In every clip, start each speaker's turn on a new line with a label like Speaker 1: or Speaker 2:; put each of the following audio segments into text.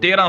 Speaker 1: 13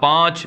Speaker 1: 5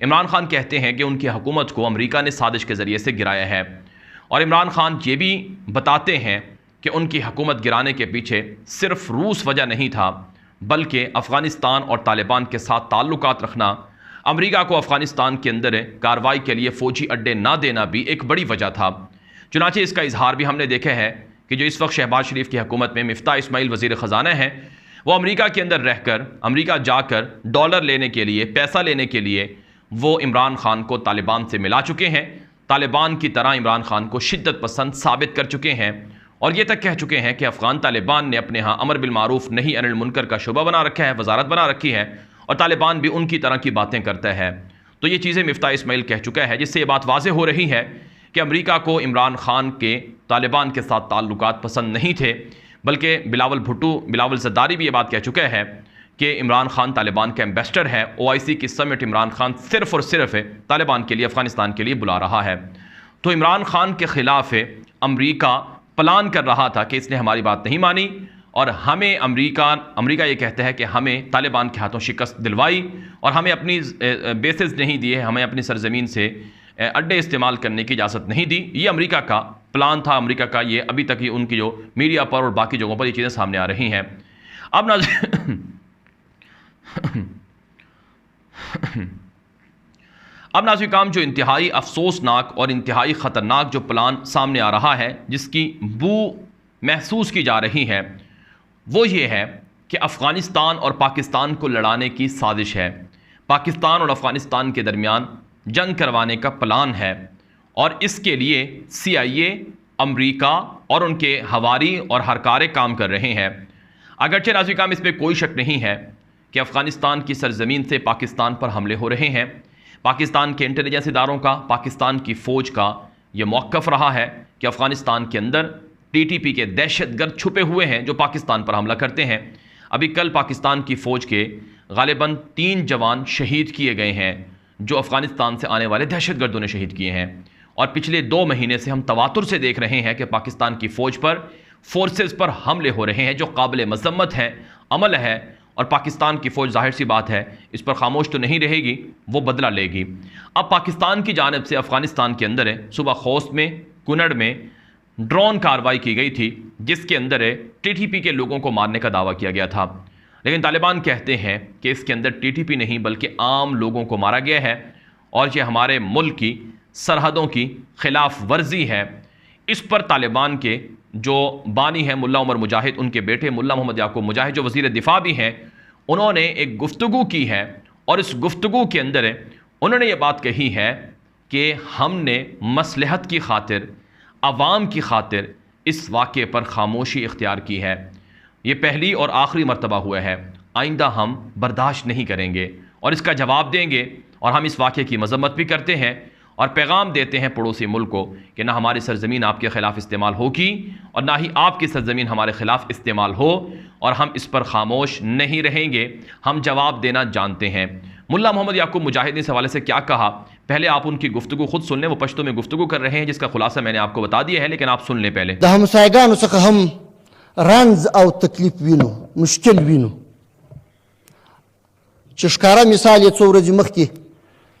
Speaker 1: عمران خان کہتے ہیں کہ ان کی حکومت کو امریکہ نے سازش کے ذریعے سے گرایا ہے، اور عمران خان یہ بھی بتاتے ہیں کہ ان کی حکومت گرانے کے پیچھے صرف روس وجہ نہیں تھا، بلکہ افغانستان اور طالبان کے ساتھ تعلقات رکھنا، امریکہ کو افغانستان کے اندر کارروائی کے لیے فوجی اڈے نہ دینا بھی ایک بڑی وجہ تھا۔ چنانچہ اس کا اظہار بھی ہم نے دیکھا ہے کہ جو اس وقت شہباز شریف کی حکومت میں مفتاح اسماعیل وزیر خزانہ ہیں، وہ امریکہ کے اندر رہ کر، امریکہ جا کر ڈالر لینے کے لیے، پیسہ لینے کے لیے وہ عمران خان کو طالبان سے ملا چکے ہیں، طالبان کی طرح عمران خان کو شدت پسند ثابت کر چکے ہیں، اور یہ تک کہہ چکے ہیں کہ افغان طالبان نے اپنے ہاں امر بالمعروف نہی عن المنکر کا شعبہ بنا رکھا ہے، وزارت بنا رکھی ہے، اور طالبان بھی ان کی طرح کی باتیں کرتا ہے۔ تو یہ چیزیں مفتاح اسماعیل کہہ چکا ہے، جس سے یہ بات واضح ہو رہی ہے کہ امریکہ کو عمران خان کے طالبان کے ساتھ تعلقات پسند نہیں تھے، بلکہ بلاول زرداری بھی یہ بات کہہ چکا ہے کہ عمران خان طالبان کا ایمبیسڈر ہے، OIC کی سمٹ عمران خان صرف اور صرف طالبان کے لیے، افغانستان کے لیے بلا رہا ہے۔ تو عمران خان کے خلاف امریکہ پلان کر رہا تھا کہ اس نے ہماری بات نہیں مانی، اور ہمیں امریکہ یہ کہتا ہے کہ ہمیں طالبان کے ہاتھوں شکست دلوائی، اور ہمیں اپنی بیسز نہیں دیے، ہمیں اپنی سرزمین سے اڈے استعمال کرنے کی اجازت نہیں دی۔ یہ امریکہ کا پلان تھا، امریکہ کا یہ ابھی تک ہی ان کی جو میڈیا پر اور باقی جگہوں پر یہ چیزیں سامنے آ رہی ہیں۔ اب ناظرین کرام، جو انتہائی افسوسناک اور انتہائی خطرناک جو پلان سامنے آ رہا ہے، جس کی بو محسوس کی جا رہی ہے، وہ یہ ہے کہ افغانستان اور پاکستان کو لڑانے کی سازش ہے، پاکستان اور افغانستان کے درمیان جنگ کروانے کا پلان ہے، اور اس کے لیے CIA، امریکہ اور ان کے ہواری اور ہرکارے کام کر رہے ہیں۔ اگرچہ ناظرین کرام اس میں کوئی شک نہیں ہے کہ افغانستان کی سرزمین سے پاکستان پر حملے ہو رہے ہیں، پاکستان کے انٹیلیجنس اداروں کا، پاکستان کی فوج کا یہ موقف رہا ہے کہ افغانستان کے اندر TTP کے دہشت گرد چھپے ہوئے ہیں جو پاکستان پر حملہ کرتے ہیں۔ ابھی کل پاکستان کی فوج کے غالباً 3 جوان شہید کیے گئے ہیں جو افغانستان سے آنے والے دہشت گردوں نے شہید کیے ہیں، اور پچھلے 2 مہینے سے ہم تواتر سے دیکھ رہے ہیں کہ پاکستان کی فوج پر، فورسز پر حملے ہو رہے ہیں جو قابل مذمت ہے، عمل ہے، اور پاکستان کی فوج ظاہر سی بات ہے اس پر خاموش تو نہیں رہے گی، وہ بدلہ لے گی۔ اب پاکستان کی جانب سے افغانستان کے اندر صبح خوست میں، کنڑ میں ڈرون کارروائی کی گئی تھی، جس کے اندر TTP کے لوگوں کو مارنے کا دعویٰ کیا گیا تھا، لیکن طالبان کہتے ہیں کہ اس کے اندر TTP نہیں بلکہ عام لوگوں کو مارا گیا ہے، اور یہ ہمارے ملک کی سرحدوں کی خلاف ورزی ہے۔ اس پر طالبان کے جو بانی ہیں ملا عمر مجاہد، ان کے بیٹے ملا محمد یعقوب مجاہد جو وزیر دفاع بھی ہیں، انہوں نے ایک گفتگو کی ہے، اور اس گفتگو کے اندر انہوں نے یہ بات کہی ہے کہ ہم نے مصلحت کی خاطر، عوام کی خاطر اس واقعے پر خاموشی اختیار کی ہے، یہ پہلی اور آخری مرتبہ ہوا ہے، آئندہ ہم برداشت نہیں کریں گے اور اس کا جواب دیں گے، اور ہم اس واقعے کی مذمت بھی کرتے ہیں اور پیغام دیتے ہیں پڑوسی ملک کو کہ نہ ہماری سرزمین آپ کے خلاف استعمال ہوگی اور نہ ہی آپ کی سرزمین ہمارے خلاف استعمال ہو، اور ہم اس پر خاموش نہیں رہیں گے، ہم جواب دینا جانتے ہیں۔ ملا محمد یعقوب مجاہد نے اس حوالے سے کیا کہا، پہلے آپ ان کی گفتگو خود سن لیں، وہ پشتو میں گفتگو کر رہے ہیں جس کا خلاصہ میں نے آپ کو بتا دیا ہے، لیکن آپ سن لیں پہلے۔
Speaker 2: د همسایګانو څخه هم رنځ او تکلیف وینو، مشکل وینو، چې ښکاره مثال یې څو ورځې مخکې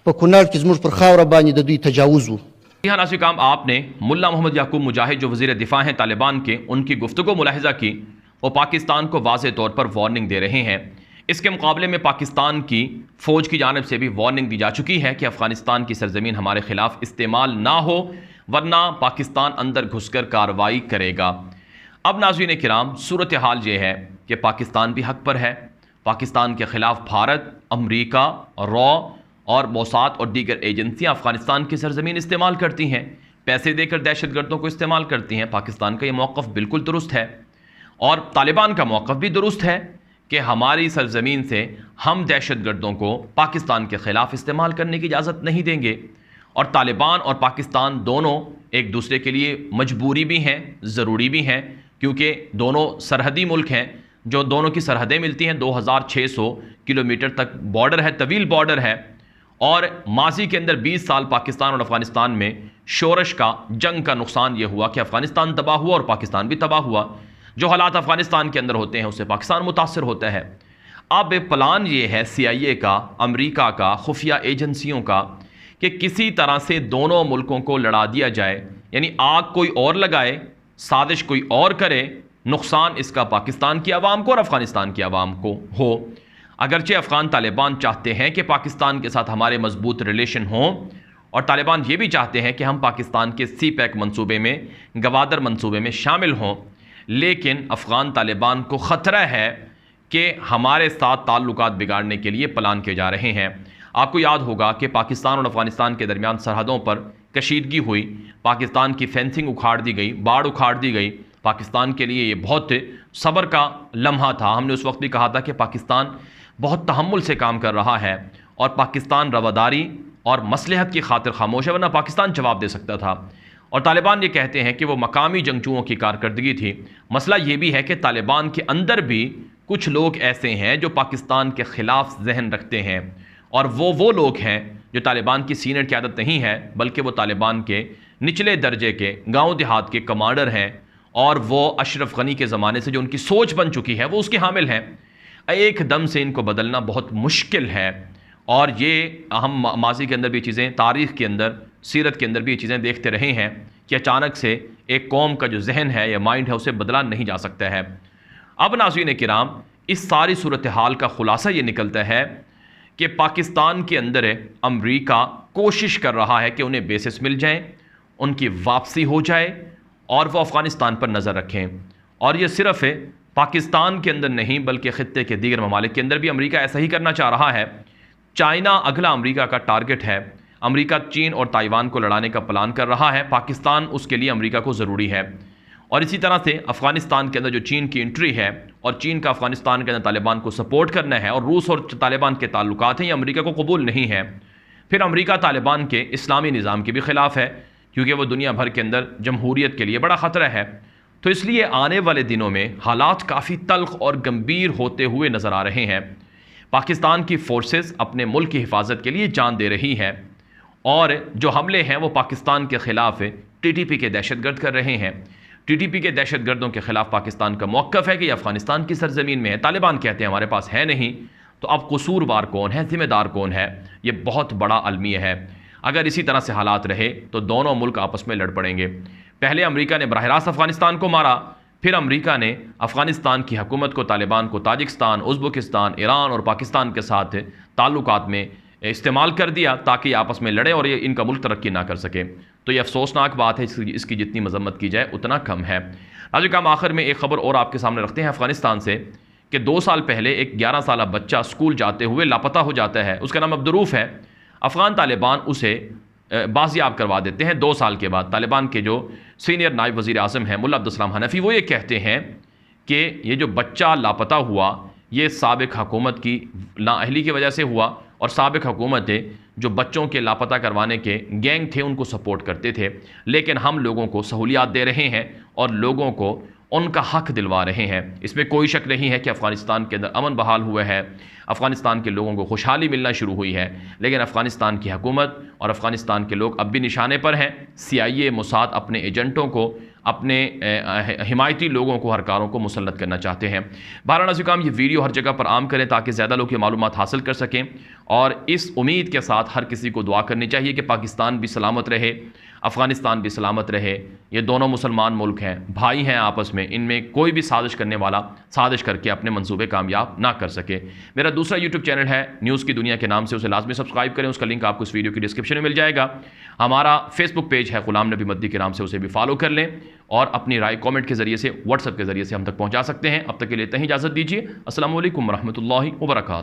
Speaker 2: په کونړ کې زموږ پر خاوره باندې د دوی تجاوز و۔
Speaker 1: جی ہاں ناظرین کرام، آپ نے ملا محمد یعقوب مجاہد جو وزیر دفاع ہیں طالبان کے، ان کی گفتگو ملاحظہ کی، وہ پاکستان کو واضح طور پر وارننگ دے رہے ہیں۔ اس کے مقابلے میں پاکستان کی فوج کی جانب سے بھی وارننگ دی جا چکی ہے کہ افغانستان کی سرزمین ہمارے خلاف استعمال نہ ہو، ورنہ پاکستان اندر گھس کر کارروائی کرے گا۔ اب ناظرین کرام، صورتحال یہ ہے کہ پاکستان بھی حق پر ہے، پاکستان کے خلاف بھارت، امریکہ، را اور موساد اور دیگر ایجنسیاں افغانستان کی سرزمین استعمال کرتی ہیں، پیسے دے کر دہشت گردوں کو استعمال کرتی ہیں۔ پاکستان کا یہ موقف بالکل درست ہے، اور طالبان کا موقف بھی درست ہے کہ ہماری سرزمین سے ہم دہشت گردوں کو پاکستان کے خلاف استعمال کرنے کی اجازت نہیں دیں گے، اور طالبان اور پاکستان دونوں ایک دوسرے کے لیے مجبوری بھی ہیں، ضروری بھی ہیں، کیونکہ دونوں سرحدی ملک ہیں، جو دونوں کی سرحدیں ملتی ہیں، 2600 کلومیٹر تک بارڈر ہے، طویل بارڈر ہے، اور ماضی کے اندر 20 سال پاکستان اور افغانستان میں شورش کا، جنگ کا نقصان یہ ہوا کہ افغانستان تباہ ہوا اور پاکستان بھی تباہ ہوا۔ جو حالات افغانستان کے اندر ہوتے ہیں اس سے پاکستان متاثر ہوتا ہے۔ اب پلان یہ ہے CIA کا، امریکہ کا، خفیہ ایجنسیوں کا، کہ کسی طرح سے دونوں ملکوں کو لڑا دیا جائے، یعنی آگ کوئی اور لگائے، سازش کوئی اور کرے، نقصان اس کا پاکستان کی عوام کو اور افغانستان کی عوام کو ہو۔ اگرچہ افغان طالبان چاہتے ہیں کہ پاکستان کے ساتھ ہمارے مضبوط ریلیشن ہوں، اور طالبان یہ بھی چاہتے ہیں کہ ہم پاکستان کے CPEC منصوبے میں، گوادر منصوبے میں شامل ہوں، لیکن افغان طالبان کو خطرہ ہے کہ ہمارے ساتھ تعلقات بگاڑنے کے لیے پلان کیے جا رہے ہیں۔ آپ کو یاد ہوگا کہ پاکستان اور افغانستان کے درمیان سرحدوں پر کشیدگی ہوئی، پاکستان کی فینسنگ اکھاڑ دی گئی، باڑ اکھاڑ دی گئی۔ پاکستان کے لیے یہ بہت صبر کا لمحہ تھا۔ ہم نے اس وقت بھی کہا تھا کہ پاکستان بہت تحمل سے کام کر رہا ہے اور پاکستان رواداری اور مصلحت کی خاطر خاموش ہے، ورنہ پاکستان جواب دے سکتا تھا۔ اور طالبان یہ کہتے ہیں کہ وہ مقامی جنگجوؤں کی کارکردگی تھی۔ مسئلہ یہ بھی ہے کہ طالبان کے اندر بھی کچھ لوگ ایسے ہیں جو پاکستان کے خلاف ذہن رکھتے ہیں، اور وہ لوگ ہیں جو طالبان کی سینئر قیادت نہیں ہے، بلکہ وہ طالبان کے نچلے درجے کے گاؤں دیہات کے کمانڈر ہیں، اور وہ اشرف غنی کے زمانے سے جو ان کی سوچ بن چکی ہے وہ اس کے حامل ہیں۔ ایک دم سے ان کو بدلنا بہت مشکل ہے، اور یہ ہم ماضی کے اندر بھی چیزیں، تاریخ کے اندر، سیرت کے اندر بھی یہ چیزیں دیکھتے رہے ہیں کہ اچانک سے ایک قوم کا جو ذہن ہے یا مائنڈ ہے اسے بدلا نہیں جا سکتا ہے۔ اب ناظرین کرام، اس ساری صورتحال کا خلاصہ یہ نکلتا ہے کہ پاکستان کے اندر امریکہ کوشش کر رہا ہے کہ انہیں بیسس مل جائیں، ان کی واپسی ہو جائے، اور وہ افغانستان پر نظر رکھیں۔ اور یہ صرف پاکستان کے اندر نہیں بلکہ خطے کے دیگر ممالک کے اندر بھی امریکہ ایسا ہی کرنا چاہ رہا ہے۔ چائنا اگلا امریکہ کا ٹارگٹ ہے۔ امریکہ چین اور تائیوان کو لڑانے کا پلان کر رہا ہے، پاکستان اس کے لیے امریکہ کو ضروری ہے۔ اور اسی طرح سے افغانستان کے اندر جو چین کی انٹری ہے، اور چین کا افغانستان کے اندر طالبان کو سپورٹ کرنا ہے، اور روس اور طالبان کے تعلقات ہیں، یہ امریکہ کو قبول نہیں ہے۔ پھر امریکہ طالبان کے اسلامی نظام کے بھی خلاف ہے، کیونکہ وہ دنیا بھر کے اندر جمہوریت کے لیے بڑا خطرہ ہے۔ تو اس لیے آنے والے دنوں میں حالات کافی تلخ اور گمبھیر ہوتے ہوئے نظر آ رہے ہیں۔ پاکستان کی فورسز اپنے ملک کی حفاظت کے لیے جان دے رہی ہے، اور جو حملے ہیں وہ پاکستان کے خلاف TTP کے دہشت گرد کر رہے ہیں۔ TTP کے دہشت گردوں کے خلاف پاکستان کا موقف ہے کہ یہ افغانستان کی سرزمین میں ہے۔ طالبان کہتے ہیں ہمارے پاس ہے نہیں، تو اب قصوروار کون ہے، ذمہ دار کون ہے؟ یہ بہت بڑا المیہ ہے۔ اگر اسی طرح سے حالات رہے تو دونوں ملک آپس میں لڑ پڑیں گے۔ پہلے امریکہ نے براہ راست افغانستان کو مارا، پھر امریکہ نے افغانستان کی حکومت کو، طالبان کو تاجکستان، ازبکستان، ایران اور پاکستان کے ساتھ تعلقات میں استعمال کر دیا تاکہ یہ آپس میں لڑیں اور یہ ان کا ملک ترقی نہ کر سکے۔ تو یہ افسوسناک بات ہے، اس کی جتنی مذمت کی جائے اتنا کم ہے۔ ناظرین کرام، آخر میں ایک خبر اور آپ کے سامنے رکھتے ہیں افغانستان سے، کہ 2 سال پہلے ایک 11 سالہ بچہ اسکول جاتے ہوئے لاپتہ ہو جاتا ہے۔ اس کا نام عبدالروف ہے۔ افغان طالبان اسے بازیاب کروا دیتے ہیں 2 سال کے بعد۔ طالبان کے جو سینئر نائب وزیر اعظم ہیں ملا عبدالسلام حنفی، وہ یہ کہتے ہیں کہ یہ جو بچہ لاپتہ ہوا یہ سابق حکومت کی نااہلی کی وجہ سے ہوا، اور سابق حکومت جو بچوں کے لاپتہ کروانے کے گینگ تھے ان کو سپورٹ کرتے تھے، لیکن ہم لوگوں کو سہولیات دے رہے ہیں اور لوگوں کو ان کا حق دلوا رہے ہیں۔ اس میں کوئی شک نہیں ہے کہ افغانستان کے اندر امن بحال ہوا ہے، افغانستان کے لوگوں کو خوشحالی ملنا شروع ہوئی ہے، لیکن افغانستان کی حکومت اور افغانستان کے لوگ اب بھی نشانے پر ہیں۔ CIA، موساد اپنے ایجنٹوں کو، اپنے حمایتی لوگوں کو، ہر کاروں کو مسلط کرنا چاہتے ہیں۔ بہرحال ناظرین کرام، یہ ویڈیو ہر جگہ پر عام کریں تاکہ زیادہ لوگ یہ معلومات حاصل کر سکیں، اور اس امید کے ساتھ ہر کسی کو دعا کرنی چاہیے کہ پاکستان بھی سلامت رہے، افغانستان بھی سلامت رہے۔ یہ دونوں مسلمان ملک ہیں، بھائی ہیں آپس میں، ان میں کوئی بھی سازش کرنے والا سازش کر کے اپنے منصوبے کامیاب نہ کر سکے۔ میرا دوسرا YouTube چینل ہے نیوز کی دنیا کے نام سے، اسے لازمی سبسکرائب کریں، اس کا لنک آپ کو اس ویڈیو کی ڈسکرپشن میں مل جائے گا۔ ہمارا Facebook پیج ہے غلام نبی مدنی کے نام سے، اسے بھی فالو کر لیں، اور اپنی رائے کامنٹ کے ذریعے سے، WhatsApp کے ذریعے سے ہم تک پہنچا سکتے ہیں۔ اب تک کے لیے اتنی اجازت دیجیے۔ السلام علیکم ورحمۃ اللہ وبرکاتہ۔